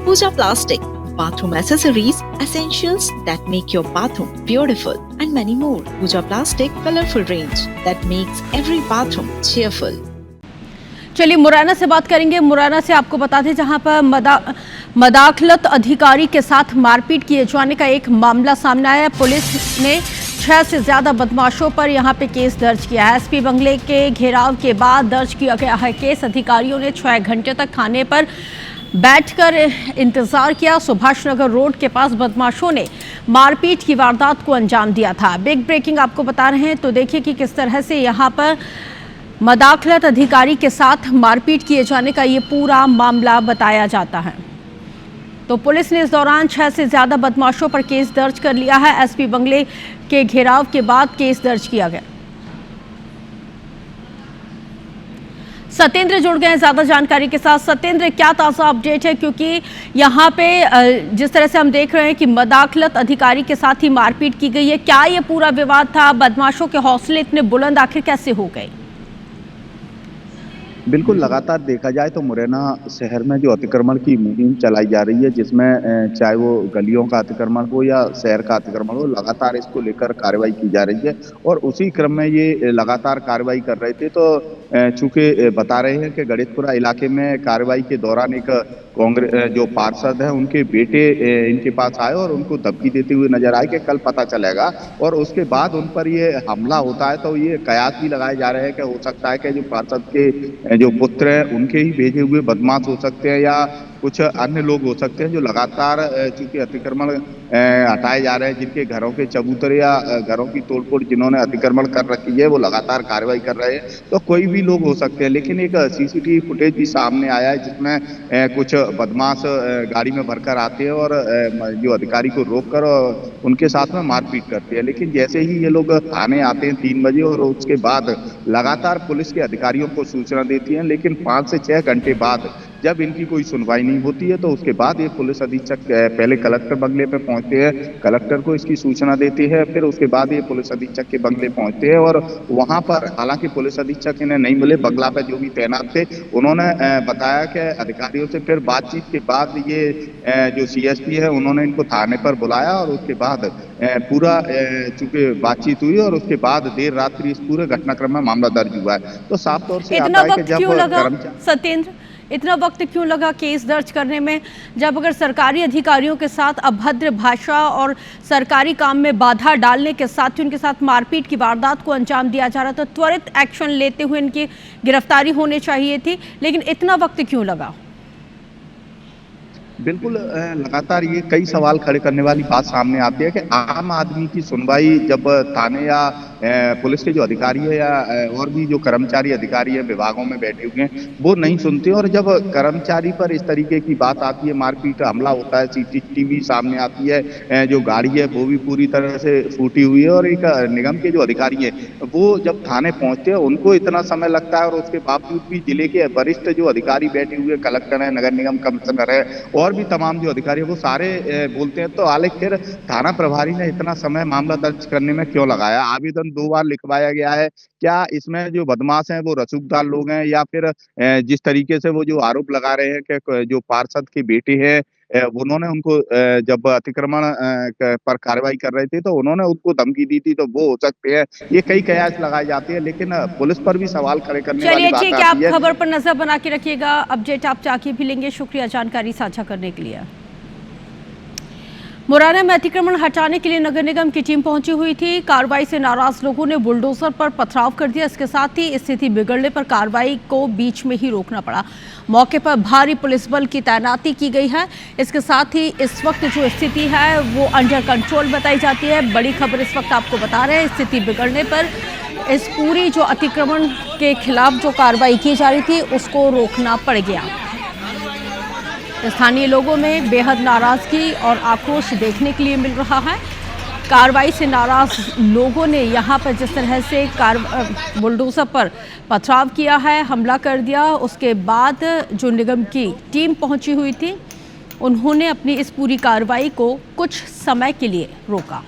Pooja Plastic, bathroom accessories, essentials that make your bathroom beautiful, and many more. Pooja Plastic colorful range that makes every bathroom cheerful. चलिए मुरैना से बात करेंगे। मुरैना से आपको बता दें, जहां पर मदाखलत अधिकारी के साथ मारपीट किए जाने का एक मामला सामने आया। पुलिस ने 6 से ज्यादा बदमाशों पर यहां पे केस दर्ज किया है। एसपी बंगले के घेराव के बाद दर्ज किया गया है केस। अधिकारियों ने 6 घंटे तक थाने पर बैठकर इंतजार किया। सुभाष नगर रोड के पास बदमाशों ने मारपीट की वारदात को अंजाम दिया था। बिग ब्रेकिंग आपको बता रहे हैं, तो देखिए कि किस तरह से यहाँ पर मदाखलत अधिकारी के साथ मारपीट किए जाने का ये पूरा मामला बताया जाता है। तो पुलिस ने इस दौरान 6 से ज्यादा बदमाशों पर केस दर्ज कर लिया है। एसपी बंगले के घेराव के बाद केस दर्ज किया गया। सत्येंद्र जुड़ गए हैं ज्यादा जानकारी के साथ। सत्येंद्र, क्या ताजा अपडेट है? क्योंकि यहाँ पे जिस तरह से हम देख रहे हैं कि मदाखलत अधिकारी के साथ ही मारपीट की गई है, क्या ये पूरा विवाद था? बदमाशों के हौसले इतने बुलंद आखिर कैसे हो गए? बिल्कुल, लगातार देखा जाए तो मुरैना शहर में जो अतिक्रमण की मुहिम चलाई जा रही है, जिसमें चाहे वो गलियों का अतिक्रमण हो या शहर का अतिक्रमण हो, लगातार इसको लेकर कार्रवाई की जा रही है। और उसी क्रम में ये लगातार कार्रवाई कर रहे थे। तो चूंकि बता रहे हैं कि गणेशपुरा इलाके में कार्रवाई के दौरान एक कांग्रेस जो पार्षद है, उनके बेटे इनके पास आए और उनको धमकी देते हुए नजर आए कि कल पता चलेगा। और उसके बाद उन पर ये हमला होता है। तो ये कयास भी लगाए जा रहे हैं कि हो सकता है कि जो पार्षद के जो पुत्र हैं, उनके ही भेजे हुए बदमाश हो सकते हैं या कुछ अन्य लोग हो सकते हैं, जो लगातार चूंकि अतिक्रमण हटाए जा रहे हैं, जिनके घरों के चबूतरे या घरों की तोड़फोड़ जिन्होंने अतिक्रमण कर रखी है, वो लगातार कार्रवाई कर रहे हैं। तो कोई भी लोग हो सकते हैं। लेकिन एक सीसीटीवी फुटेज भी सामने आया है, जिसमें कुछ बदमाश गाड़ी में भरकर आते हैं और जो अधिकारी को रोककर उनके साथ में मारपीट करते हैं। लेकिन जैसे ही ये लोग थाने आते हैं 3 बजे, और उसके बाद लगातार पुलिस के अधिकारियों को सूचना देती हैं। लेकिन 5 से 6 घंटे बाद जब इनकी कोई सुनवाई नहीं होती है, तो उसके बाद ये पुलिस अधीक्षक पहले कलेक्टर बंगले पे पहुंचते हैं, कलेक्टर को इसकी सूचना देती है। फिर उसके बाद ये पुलिस अधीक्षक के बंगले पहुंचते हैं और वहां पर हालांकि पुलिस अधीक्षक इन्हें नहीं मिले, बंगला पे जो भी तैनात थे उन्होंने बताया कि अधिकारियों से फिर बातचीत के बाद ये जो सीएसपी है, उन्होंने इनको थाने पर बुलाया। और उसके बाद पूरा चूंकि बातचीत हुई और उसके बाद देर रात्रि इस पूरे घटनाक्रम में मामला दर्ज हुआ है। तो साफ तौर से आता है कि जब सत्येंद्र, इतना वक्त क्यों लगा केस दर्ज करने में, जब अगर सरकारी अधिकारियों के साथ अभद्र भाषा और सरकारी काम में बाधा डालने के साथ ही उनके साथ मारपीट की वारदात को अंजाम दिया जा रहा था? त्वरित एक्शन लेते हुए इनकी गिरफ्तारी होनी चाहिए थी, लेकिन इतना वक्त क्यों लगा? बिल्कुल, लगातार ये कई सवाल खड़े करने वाली बात सामने आती है कि आम आदमी की सुनवाई जब थाने या पुलिस के जो अधिकारी है या और भी जो कर्मचारी अधिकारी है विभागों में बैठे हुए हैं, वो नहीं सुनते। और जब कर्मचारी पर इस तरीके की बात आती है, मारपीट हमला होता है, सीसीटीवी सामने आती है, जो गाड़ी है वो भी पूरी तरह से फूटी हुई है, और एक निगम के जो अधिकारी है वो जब थाने पहुंचते हैं उनको इतना समय लगता है। और उसके बावजूद भी जिले के वरिष्ठ जो अधिकारी बैठे हुए, कलेक्टर है, नगर निगम कमिश्नर है और भी तमाम जो अधिकारी है, वो सारे बोलते हैं। तो आखिर थाना प्रभारी ने इतना समय मामला दर्ज करने में क्यों लगाया? आवेदन 2 बार लिखवाया गया है। क्या इसमें जो बदमाश हैं वो रसूखदार लोग हैं, या फिर जिस तरीके से वो जो आरोप लगा रहे हैं कि जो पार्षद के बेटे हैं, उन्होंने उनको जब अतिक्रमण पर कार्रवाई कर रहे थे तो उन्होंने उनको धमकी दी थी, तो वो हो सकते हैं। ये कई कयास लगाए जाते हैं, लेकिन पुलिस पर भी सवाल खड़े करने वाली बात आती है। चलिए ठीक है, आप खबर पर नजर बना के रखिएगा, अपडेट आप चाके भी लेंगे। शुक्रिया जानकारी साझा करने के लिए। मुरैना में अतिक्रमण हटाने के लिए नगर निगम की टीम पहुंची हुई थी। कार्रवाई से नाराज लोगों ने बुलडोजर पर पथराव कर दिया। इसके साथ ही स्थिति बिगड़ने पर कार्रवाई को बीच में ही रोकना पड़ा। मौके पर भारी पुलिस बल की तैनाती की गई है। इसके साथ ही इस वक्त जो स्थिति है वो अंडर कंट्रोल बताई जाती है। बड़ी खबर इस वक्त आपको बता रहे हैं, स्थिति बिगड़ने पर इस पूरी जो अतिक्रमण के खिलाफ जो कार्रवाई की जा रही थी उसको रोकना पड़ गया। स्थानीय लोगों में बेहद नाराजगी और आक्रोश देखने के लिए मिल रहा है। कार्रवाई से नाराज लोगों ने यहाँ पर जिस तरह से बुलडोजर पर पथराव किया है, हमला कर दिया, उसके बाद जो निगम की टीम पहुंची हुई थी उन्होंने अपनी इस पूरी कार्रवाई को कुछ समय के लिए रोका।